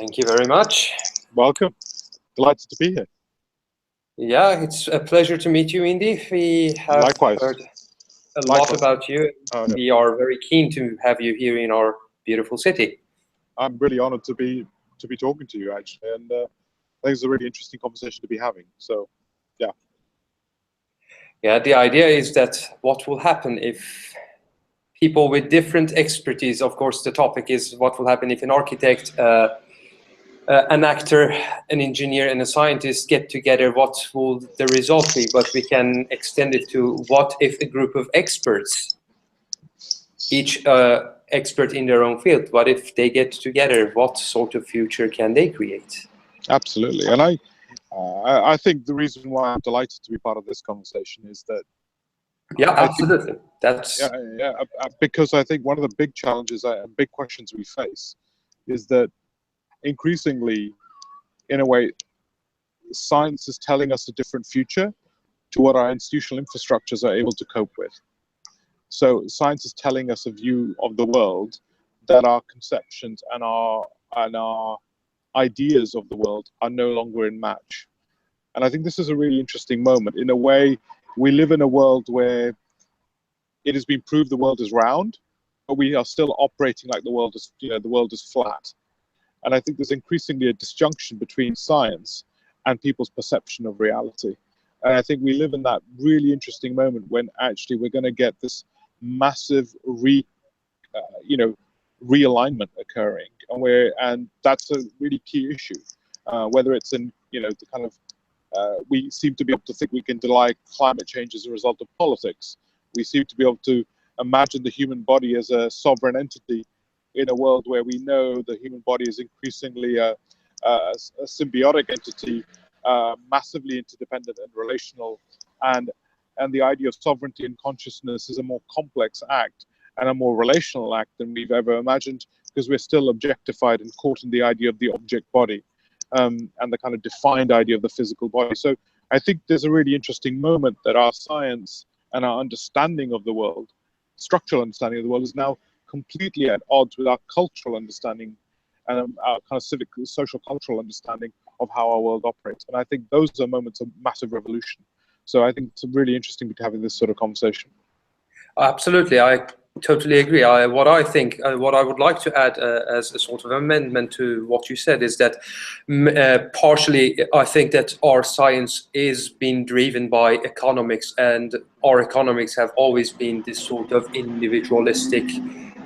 Thank you very much. Welcome. Delighted to be here. Yeah, it's a pleasure to meet you, Indy. We have Likewise. heard a lot about you. Oh, no. We are very keen to have you here in our beautiful city. I'm really honored to be talking to you, actually, and I think it's a really interesting conversation to be having. So, yeah. Yeah, the idea is that what will happen if people with different expertise, of course, the topic is what will happen if an architect, an actor, an engineer, and a scientist get together, what will the result be? But we can extend it to what if a group of experts, each expert in their own field, what if they get together? What sort of future can they create? Absolutely. And I think the reason why I'm delighted to be part of this conversation is that absolutely. Because I think one of the big challenges and big questions we face is that increasingly, in a way, science is telling us a different future to what our institutional infrastructures are able to cope with. So science is telling us a view of the world that our conceptions and our ideas of the world are no longer in match. And I think this is a really interesting moment. In a way, we live in a world where it has been proved the world is round, but we are still operating like the world is flat. And I think there's increasingly a disjunction between science and people's perception of reality. And I think we live in that really interesting moment when actually we're going to get this massive realignment occurring, and that's a really key issue. Whether it's in the kind of we seem to be able to think we can deny climate change as a result of politics. We seem to be able to imagine the human body as a sovereign entity in a world where we know the human body is increasingly a symbiotic entity, massively interdependent and relational, and the idea of sovereignty and consciousness is a more complex act and a more relational act than we've ever imagined, because we're still objectified and caught in the idea of the object body, and the kind of defined idea of the physical body. So I think there's a really interesting moment that our science and our understanding of the world, structural understanding of the world, is now completely at odds with our cultural understanding and our kind of civic, social, cultural understanding of how our world operates. And I think those are moments of massive revolution. So I think it's really interesting to be having this sort of conversation. Absolutely, I totally agree. What I would like to add as a sort of amendment to what you said is that partially I think that our science is being driven by economics, and our economics have always been this sort of individualistic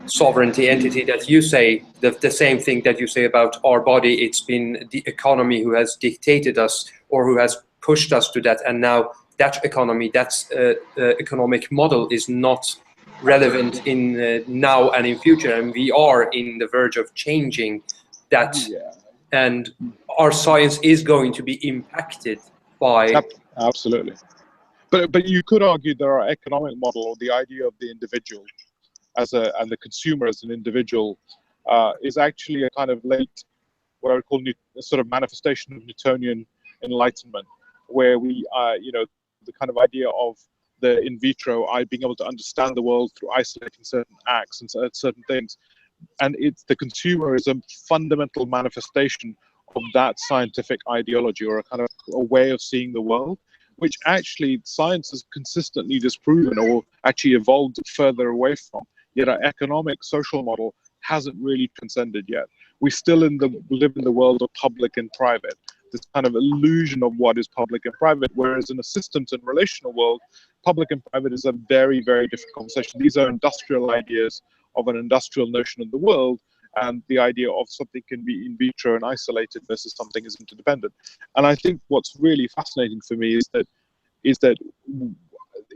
sovereignty entity that you say, the same thing that you say about our body. It's been the economy who has dictated us, or who has pushed us to that, and now that economy, that's economic model is not relevant in now and in future, and we are in the verge of changing that. And our science is going to be impacted by absolutely. But you could argue that our economic model, or the idea of the individual and the consumer as an individual, is actually a kind of late, what I would call sort of manifestation of Newtonian enlightenment, where we the kind of idea of the in vitro, being able to understand the world through isolating certain acts and certain things. And the consumer is a fundamental manifestation of that scientific ideology, or a kind of a way of seeing the world, which actually science has consistently disproven or actually evolved further away from. Yet our economic social model hasn't really transcended yet. We still live in the world of public and private, this kind of illusion of what is public and private, whereas in a systems and relational world, public and private is a very, very different conversation. These are industrial ideas of an industrial notion of the world, and the idea of something can be in vitro and isolated versus something is interdependent. And I think what's really fascinating for me is that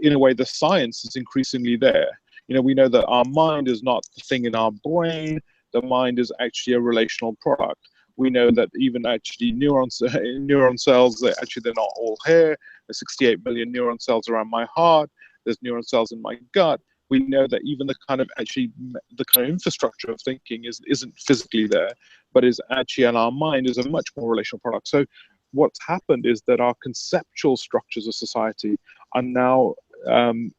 in a way the science is increasingly there. We know that our mind is not the thing in our brain. The mind is actually a relational product. We know that even actually neuron cells, they're not all here. There's 68 million neuron cells around my heart. There's neuron cells in my gut. We know that even the kind of infrastructure of thinking isn't physically there, but is actually in our mind, is a much more relational product. So what's happened is that our conceptual structures of society are now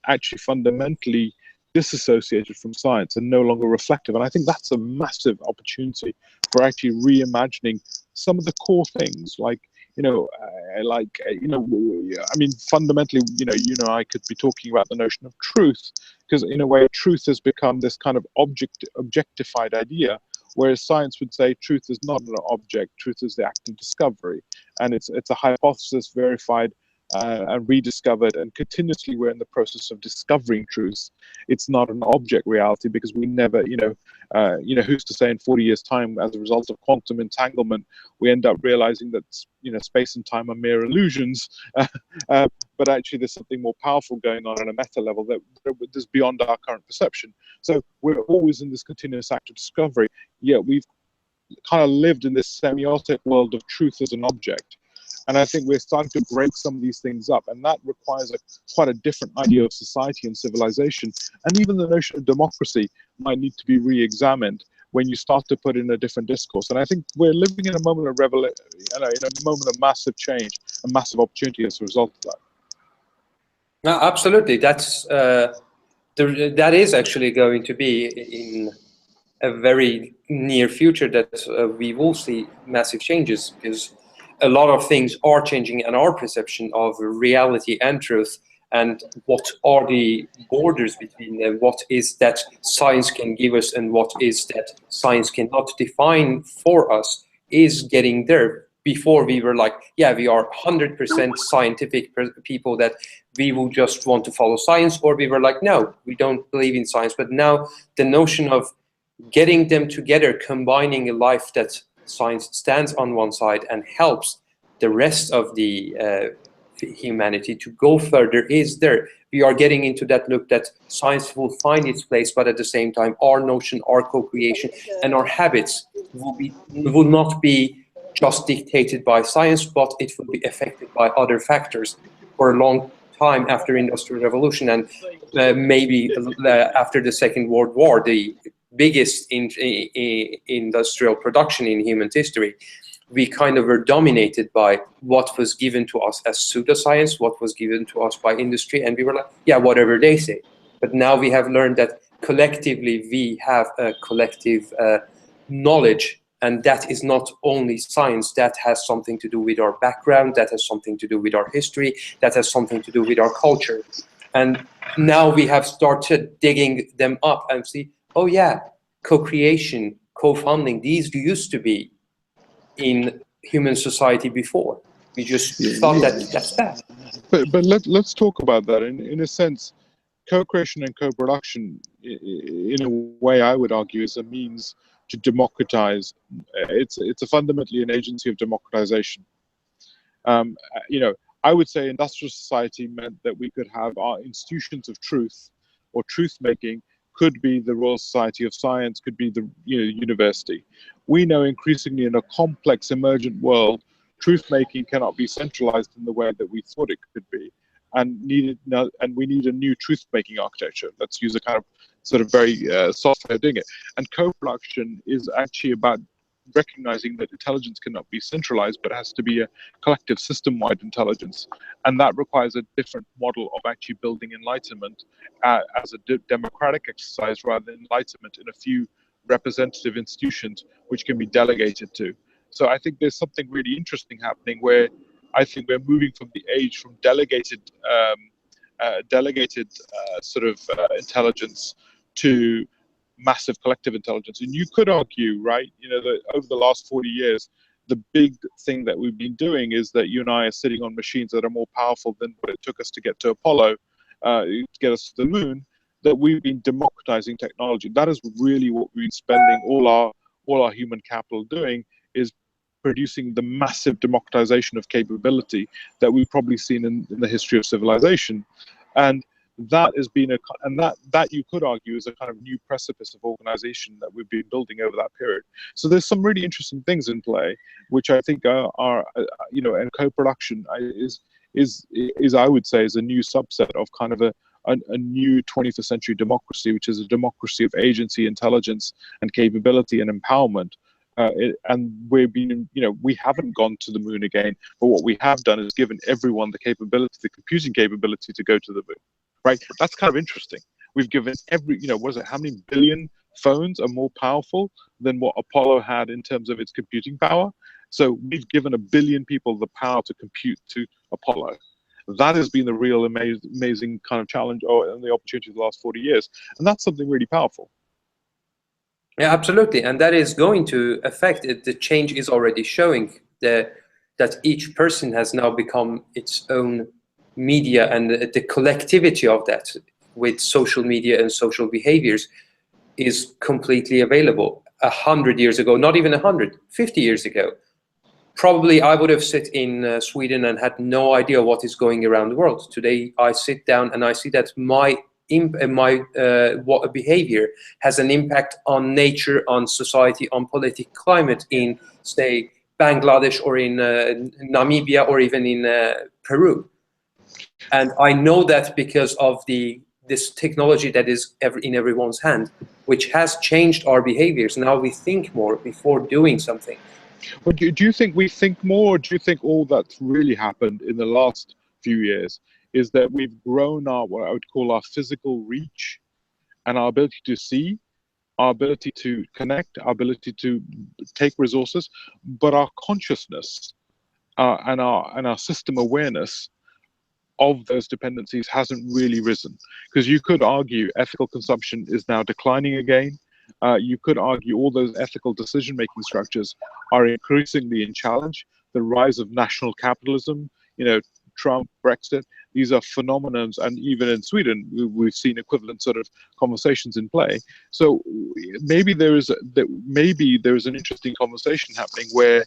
actually fundamentally disassociated from science and no longer reflective. And I think that's a massive opportunity for actually reimagining some of the core things, like, I mean, fundamentally, you and I could be talking about the notion of truth, because in a way, truth has become this kind of objectified idea, whereas science would say truth is not an object, truth is the act of discovery, and it's a hypothesis verified and rediscovered, and continuously we're in the process of discovering truth. It's not an object reality, because we never, who's to say in 40 years' time, as a result of quantum entanglement, we end up realizing that space and time are mere illusions, but actually there's something more powerful going on a meta level that is beyond our current perception. So we're always in this continuous act of discovery. Yet we've kind of lived in this semiotic world of truth as an object. And I think we're starting to break some of these things up, and that requires quite a different idea of society and civilization. And even the notion of democracy might need to be re-examined when you start to put in a different discourse. And I think we're living in a moment of in a moment of massive change and massive opportunity as a result of that. No, absolutely. That is actually going to be in a very near future that we will see massive changes, because a lot of things are changing, and our perception of reality and truth, and what are the borders between them, what is that science can give us and what is that science cannot define for us, is getting there. Before we were like, yeah, we are 100% scientific people, that we will just want to follow science, or we were like, no, we don't believe in science. But now the notion of getting them together, combining a life that science stands on one side and helps the rest of the humanity to go further, is there. We are getting into that look that science will find its place, but at the same time, our notion, our co-creation, and our habits will not be just dictated by science, but it will be affected by other factors for a long time after Industrial Revolution, and maybe after the Second World War, the biggest industrial production in human history. We kind of were dominated by what was given to us as pseudoscience, what was given to us by industry, and we were like, yeah, whatever they say. But now we have learned that collectively we have a collective knowledge, and that is not only science, that has something to do with our background, that has something to do with our history, that has something to do with our culture. And now we have started digging them up and see, oh yeah, co-creation, co-funding, these used to be in human society before. We just thought that that's bad. But let's talk about that. In a sense, co-creation and co-production, in a way, I would argue, is a means to democratize. It's fundamentally an agency of democratization. I would say industrial society meant that we could have our institutions of truth or truth making, could be the Royal Society of Science, could be the university. We know increasingly in a complex emergent world, truth making cannot be centralized in the way that we thought it could be, and we need a new truth making architecture. Let's use a kind of sort of very soft way of doing it. And co-production is actually about recognizing that intelligence cannot be centralized, but has to be a collective system-wide intelligence. And that requires a different model of actually building enlightenment as a democratic exercise, rather than enlightenment in a few representative institutions which can be delegated to. So I think there's something really interesting happening, where I think we're moving from the age from delegated intelligence to massive collective intelligence. And you could argue, right, that over the last 40 years, the big thing that we've been doing is that you and I are sitting on machines that are more powerful than what it took us to get to Apollo, to get us to the moon, that we've been democratizing technology. That is really what we've been spending all our human capital doing, is producing the massive democratization of capability that we've probably seen in the history of civilization. And that has been that you could argue is a kind of new precipice of organization that we've been building over that period. So there's some really interesting things in play, which I think are and co-production is I would say is a new subset of kind of a new 21st century democracy, which is a democracy of agency, intelligence, and capability and empowerment. And we haven't gone to the moon again, but what we have done is given everyone the capability, the computing capability, to go to the moon. Right, that's kind of interesting. We've given every, what is it, how many billion phones are more powerful than what Apollo had in terms of its computing power? So we've given 1 billion people the power to compute to Apollo. That has been the real amazing kind of challenge and the opportunity of the last 40 years. And that's something really powerful. Yeah, absolutely. And that is going to affect it. The change is already showing that each person has now become its own media, and the collectivity of that with social media and social behaviors is completely available. 100 years ago, not even 100, 50 years ago, probably I would have sit in Sweden and had no idea what is going around the world. Today, I sit down and I see that my behavior has an impact on nature, on society, on political climate in, say, Bangladesh or in Namibia or even in Peru. And I know that because of this technology that is in everyone's hand, which has changed our behaviors. Now we think more before doing something. Well, do you think we think more, or do you think all that's really happened in the last few years is that we've grown our, what I would call our physical reach and our ability to see, our ability to connect, our ability to take resources, but our consciousness and our system awareness of those dependencies hasn't really risen? Because you could argue ethical consumption is now declining again. You could argue all those ethical decision-making structures are increasingly in challenge. The rise of national capitalism, Trump, Brexit, these are phenomenons, and even in Sweden, we've seen equivalent sort of conversations in play. So maybe there is an interesting conversation happening where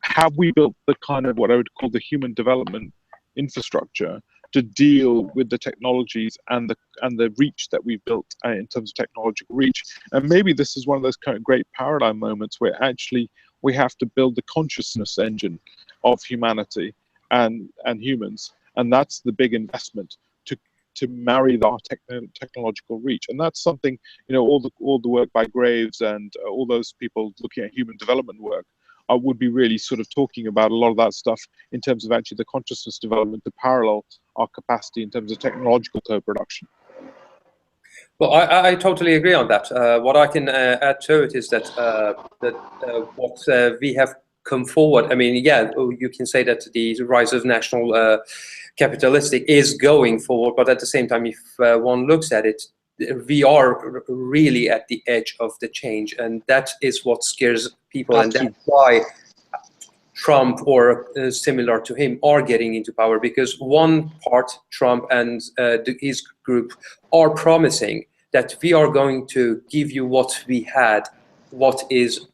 have we built the kind of what I would call the human development infrastructure to deal with the technologies and the reach that we've built in terms of technological reach. And maybe this is one of those kind of great paradigm moments where actually we have to build the consciousness engine of humanity and humans, and that's the big investment to marry our technological reach. And that's something, all the work by Graves and all those people looking at human development work would be really sort of talking about a lot of that stuff in terms of actually the consciousness development to parallel our capacity in terms of technological co-production. Well, I totally agree on that. What I can add to it is that what we have come forward. I mean, yeah, you can say that the rise of national capitalistic is going forward, but at the same time, if one looks at it, we are really at the edge of the change, and that is what scares people. Absolutely. And that's why Trump or similar to him are getting into power, because one part, Trump and his group, are promising that we are going to give you what we had, what is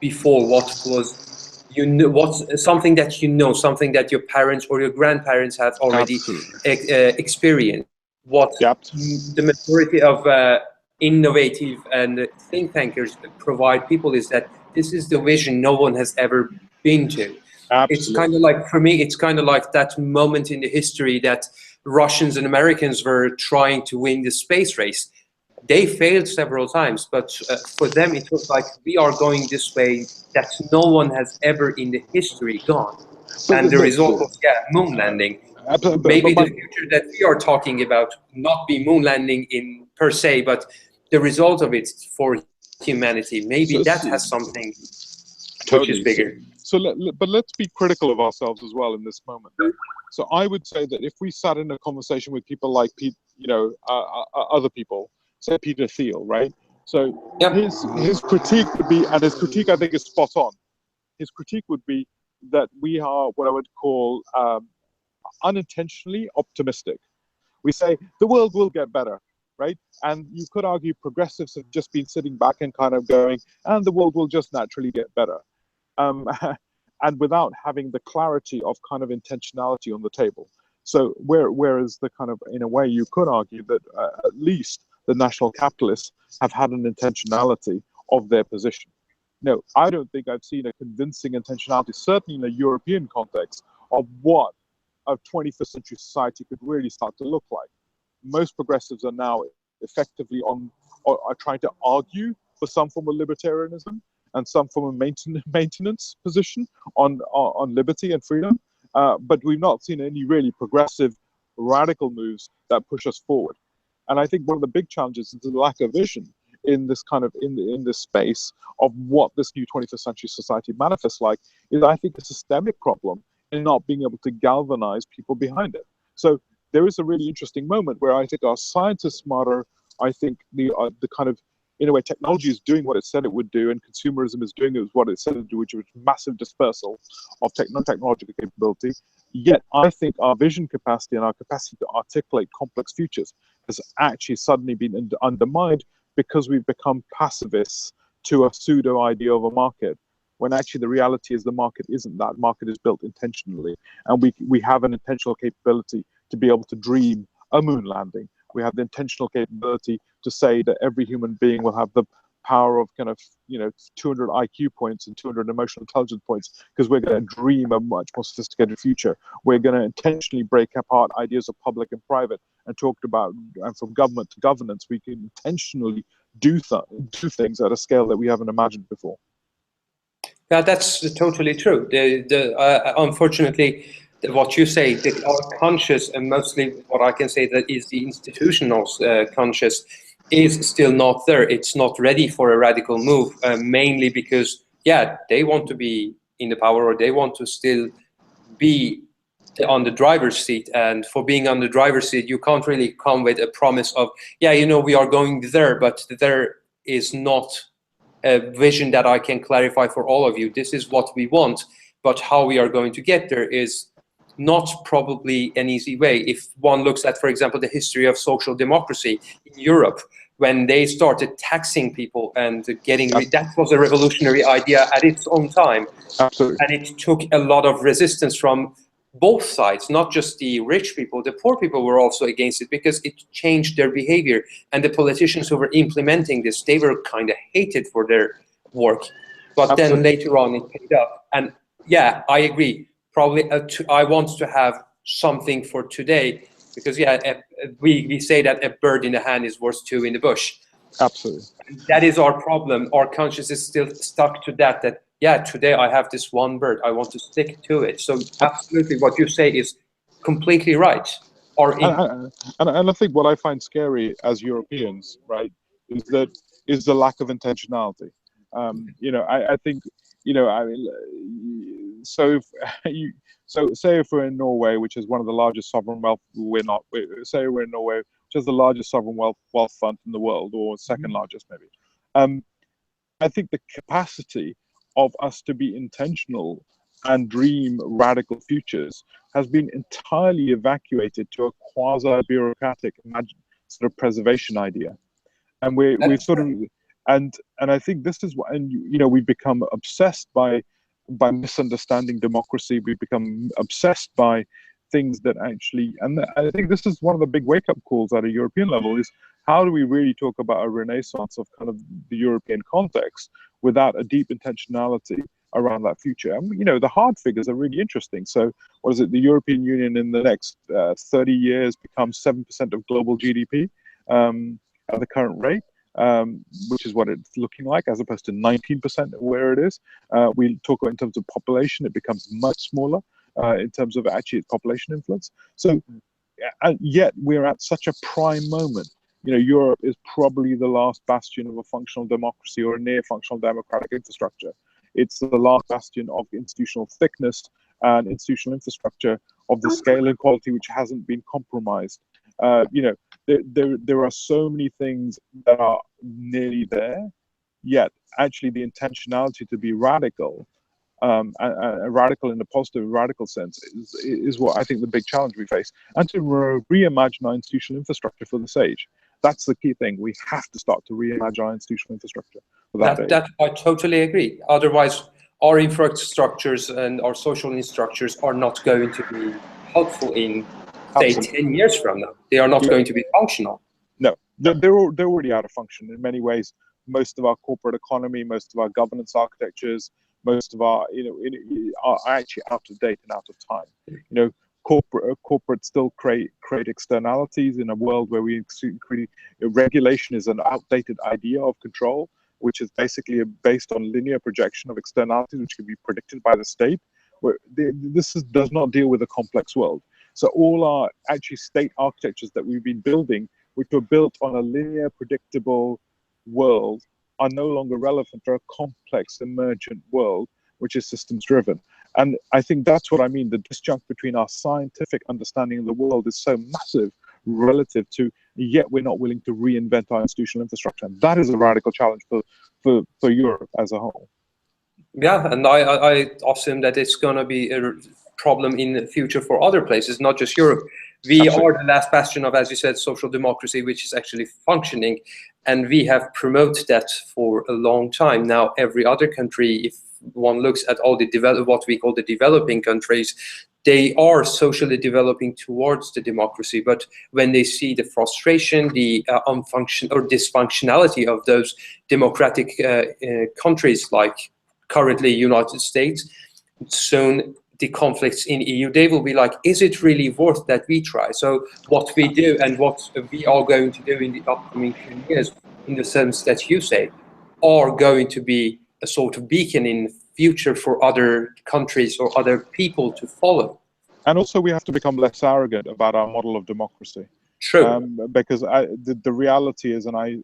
before, what was, what's something that something that your parents or your grandparents have already experienced. What the majority of innovative and think tankers provide people is that this is the vision no one has ever been to. Absolutely. It's kind of like, for me, it's kind of like that moment in the history that Russians and Americans were trying to win the space race. They failed several times, but for them it was like, we are going this way that no one has ever in the history gone. And the result was, moon landing. Maybe the future that we are talking about not be moon landing in per se, but the result of it for humanity, maybe that has something which is bigger. But let's be critical of ourselves as well in this moment. So I would say that if we sat in a conversation with people like other people, say Peter Thiel, right? So his critique would be, and his critique I think is spot on. His critique would be that we are what I would call unintentionally optimistic. We say the world will get better, right? And you could argue progressives have just been sitting back and kind of going, and the world will just naturally get better. And without having the clarity of kind of intentionality on the table. So whereas the kind of, in a way, you could argue that at least the national capitalists have had an intentionality of their position. No, I don't think I've seen a convincing intentionality, certainly in a European context, of what a 21st century society could really start to look like. Most progressives are now effectively are trying to argue for some form of libertarianism and some form of maintenance position on liberty and freedom, but we've not seen any really progressive, radical moves that push us forward. And I think one of the big challenges is the lack of vision in this kind of in this space of what this new 21st century society manifests like, is I think a systemic problem in not being able to galvanize people behind it. So there is a really interesting moment where I think our science is smarter. I think the kind of, in a way, technology is doing what it said it would do, and consumerism is doing what it said it would do, which was massive dispersal of technological capability. Yet I think our vision capacity and our capacity to articulate complex futures has actually suddenly been undermined because we've become pacifists to a pseudo idea of a market, when actually the reality is the market isn't that. Market is built intentionally, and we have an intentional capability to be able to dream a moon landing. We have the intentional capability to say that every human being will have the power of kind of, 200 IQ points and 200 emotional intelligence points, because we're going to dream a much more sophisticated future. We're going to intentionally break apart ideas of public and private and talk about, and from government to governance, we can intentionally do things at a scale that we haven't imagined before. Yeah, that's totally true. Unfortunately, what you say, that our conscious, and mostly what I can say that is the institutional conscious, is still not there. It's not ready for a radical move, mainly because, yeah, they want to be in the power, or they want to still be on the driver's seat. And for being on the driver's seat, you can't really come with a promise of, yeah, we are going there, but there is not a vision that I can clarify for all of you. This is what we want, but how we are going to get there is not probably an easy way. If one looks at, for example, the history of social democracy in Europe, when they started taxing people and that was a revolutionary idea at its own time. Absolutely. And it took a lot of resistance from both sides, not just the rich people. The poor people were also against it because it changed their behavior. And the politicians who were implementing this, they were kind of hated for their work. But then later on, it paid off. And yeah, I agree. Probably I want to have something for today, because we say that a bird in the hand is worth two in the bush. Absolutely. That is our problem. Our conscience is still stuck to that yeah, today I have this one bird, I want to stick to it. So absolutely what you say is completely right. And I think what I find scary as Europeans, right, is the lack of intentionality. I think, say if we're in Norway, which is one of the largest sovereign wealth, say we're in Norway, which is the largest sovereign wealth fund in the world, or second largest maybe. I think the capacity of us to be intentional and dream radical futures has been entirely evacuated to a quasi-bureaucratic sort of preservation idea. And we've sort of, and I think this is what, and we've become obsessed by misunderstanding democracy. We've become obsessed by things that actually, and I think this is one of the big wake-up calls at a European level, is how do we really talk about a renaissance of kind of the European context without a deep intentionality around that future? And the hard figures are really interesting. So what is it? The European Union in the next 30 years becomes 7% of global GDP at the current rate, which is what it's looking like, as opposed to 19% where it is. We talk about in terms of population, it becomes much smaller in terms of actually its population influence. So yet we're at such a prime moment. Europe is probably the last bastion of a functional democracy or a near functional democratic infrastructure. It's the last bastion of institutional thickness and institutional infrastructure of the scale and quality which hasn't been compromised. There are so many things that are nearly there, yet actually the intentionality to be radical, and radical in the positive radical sense, is what I think the big challenge we face, and to reimagine our institutional infrastructure for this age. That's the key thing. We have to start to reimagine our institutional infrastructure for that I totally agree. Otherwise, our infrastructures and our social infrastructures are not going to be helpful in, say, 10 years from now. They are not going to be functional. No, they're already out of function in many ways. Most of our corporate economy, most of our governance architectures, most of our, are actually out of date and out of time. Corporate still create externalities in a world where regulation is an outdated idea of control, which is basically based on linear projection of externalities, which can be predicted by the state. Where does not deal with a complex world. So all our actually state architectures that we've been building which were built on a linear, predictable world, are no longer relevant for a complex, emergent world, which is systems driven. And I think that's what I mean. The disjunct between our scientific understanding of the world is so massive relative to, yet we're not willing to reinvent our institutional infrastructure. And that is a radical challenge for Europe as a whole. Yeah, and I assume that it's going to be a problem in the future for other places, not just Europe. We Absolutely. are the last bastion of, as you said, social democracy, which is actually functioning, and we have promoted that for a long time. Now, every other country, if one looks at all the what we call the developing countries, they are socially developing towards the democracy. But when they see the frustration, the dysfunctionality of those democratic countries, like currently United States, soon the conflicts in EU, they will be like, is it really worth that we try? So what we do and what we are going to do in the upcoming 10 years, in the sense that you say, are going to be a sort of beacon in the future for other countries or other people to follow. And also we have to become less arrogant about our model of democracy. True. Because the reality is, and I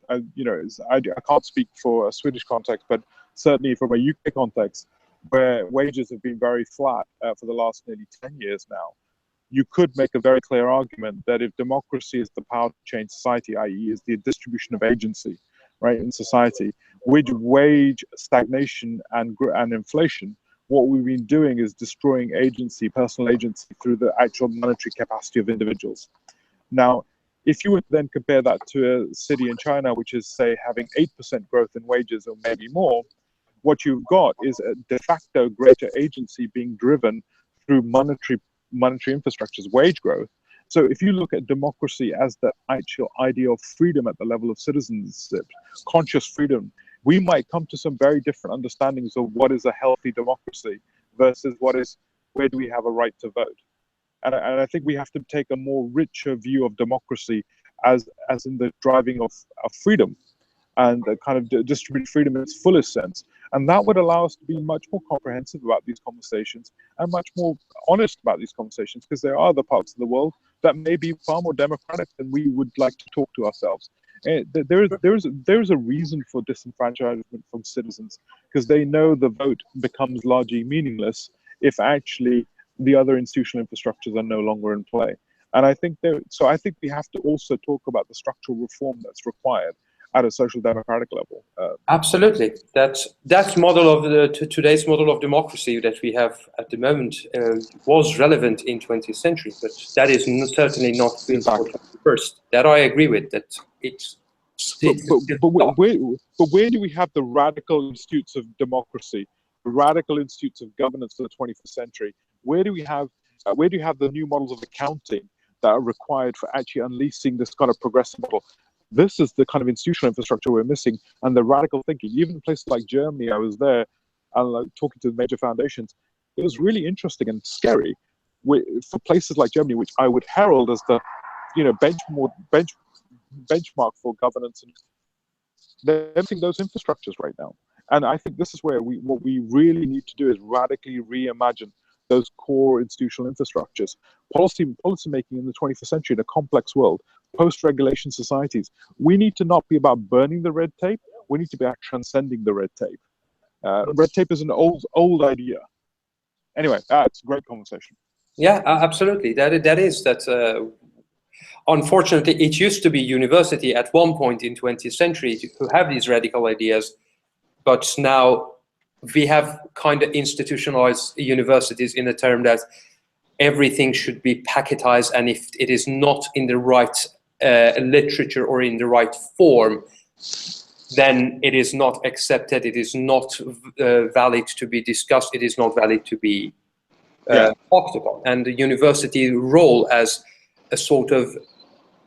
can't speak for a Swedish context, but certainly from a UK context, where wages have been very flat for the last nearly 10 years now, you could make a very clear argument that if democracy is the power to change society, i.e. is the distribution of agency, right, in society, with wage stagnation and inflation, what we've been doing is destroying agency, personal agency, through the actual monetary capacity of individuals. Now, if you would then compare that to a city in China, which is, say, having 8% growth in wages or maybe more, what you've got is a de facto greater agency being driven through monetary infrastructures, wage growth. So if you look at democracy as the actual idea of freedom at the level of citizenship, conscious freedom, we might come to some very different understandings of what is a healthy democracy versus where do we have a right to vote. And I think we have to take a more richer view of democracy as in the driving of freedom, and the kind of distributed freedom in its fullest sense. And that would allow us to be much more comprehensive about these conversations and much more honest about these conversations, because there are other parts of the world that may be far more democratic than we would like to talk to ourselves. There is a reason for disenfranchisement from citizens, because they know the vote becomes largely meaningless if actually the other institutional infrastructures are no longer in play. And I think we have to also talk about the structural reform that's required at a social democratic level. Absolutely. That model of today's model of democracy that we have at the moment was relevant in 20th century, but that is certainly not built for 21st. That I agree with. That it's. But where do we have the radical institutes of democracy, the radical institutes of governance for the 21st century? Where do you have the new models of accounting that are required for actually unleashing this kind of progressive model? This is the kind of institutional infrastructure we're missing, and the radical thinking. Even in places like Germany, I was there and talking to the major foundations. It was really interesting and scary for places like Germany, which I would herald as the, benchmark for governance, and they're missing those infrastructures right now. And I think this is where what we really need to do is radically reimagine those core institutional infrastructures. Policy making in the 21st century in a complex world, post-regulation societies, we need to not be about burning the red tape. We need to be about transcending the red tape. Red tape is an old idea. Anyway, it's a great conversation. Yeah, absolutely. That is. Unfortunately, it used to be university at one point in 20th century to have these radical ideas, but now we have kind of institutionalized universities in the term that everything should be packetized, and if it is not in the right literature or in the right form, then it is not accepted, it is not valid to be discussed, it is not valid to be talked about. And the university role as a sort of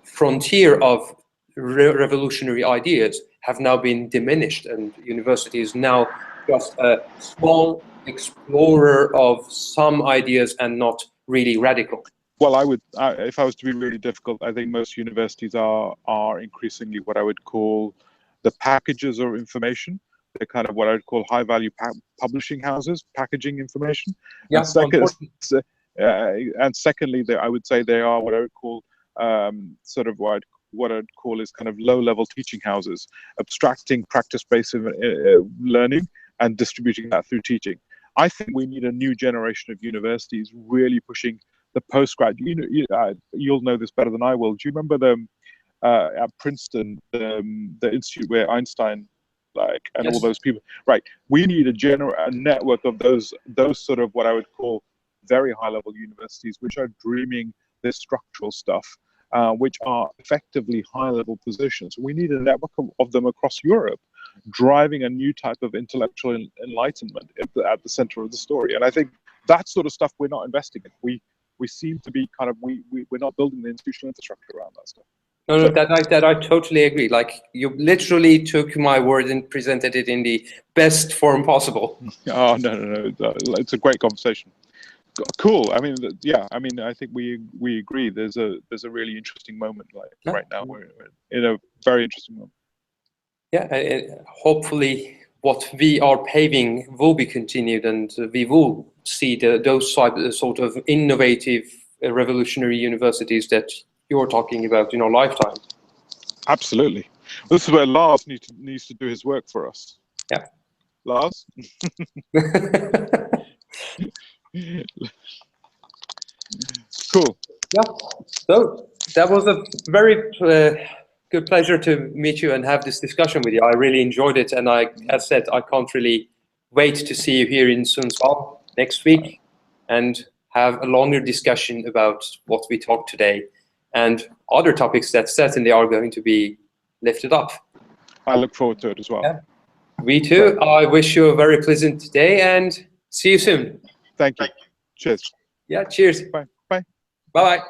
frontier of revolutionary ideas have now been diminished, and university is now just a small explorer of some ideas and not really radical. Well, if I was to be really difficult, I think most universities are increasingly what I would call the packagers of information. They're kind of what I would call high-value publishing houses, packaging information. Yeah, and secondly, I would say they are what I would call sort of what what I'd call is kind of low-level teaching houses, abstracting practice-based learning and distributing that through teaching. I think we need a new generation of universities really pushing the postgraduate. You'll know this better than I will. Do you remember at Princeton, the institute where Einstein, and Yes. all those people? Right. We need a network of those sort of what I would call very high-level universities, which are dreaming this structural stuff, which are effectively high-level positions. We need a network of them across Europe, driving a new type of intellectual enlightenment at the center of the story. And I think that sort of stuff we're not investing in. We seem to be kind of, we're not building the institutional infrastructure around that stuff. No, that I totally agree. Like, you literally took my word and presented it in the best form possible. Oh, no. It's a great conversation. Cool. I mean, yeah. I mean, I think we agree. There's a really interesting moment right now. We're in a very interesting moment. Yeah. Hopefully, what we are paving will be continued, and we will see those sort of innovative, revolutionary universities that you're talking about in our lifetime. Absolutely. This is where Lars needs to do his work for us. Yeah. Lars? Cool. Yeah. So that was a very good pleasure to meet you and have this discussion with you. I really enjoyed it, and as said, I can't really wait to see you here in Sundsvall next week and have a longer discussion about what we talked today and other topics that certainly are going to be lifted up. I look forward to it as well. Yeah. Me too. I wish you a very pleasant day and see you soon. Thank you. Cheers. Yeah, cheers. Bye. Bye. Bye-bye.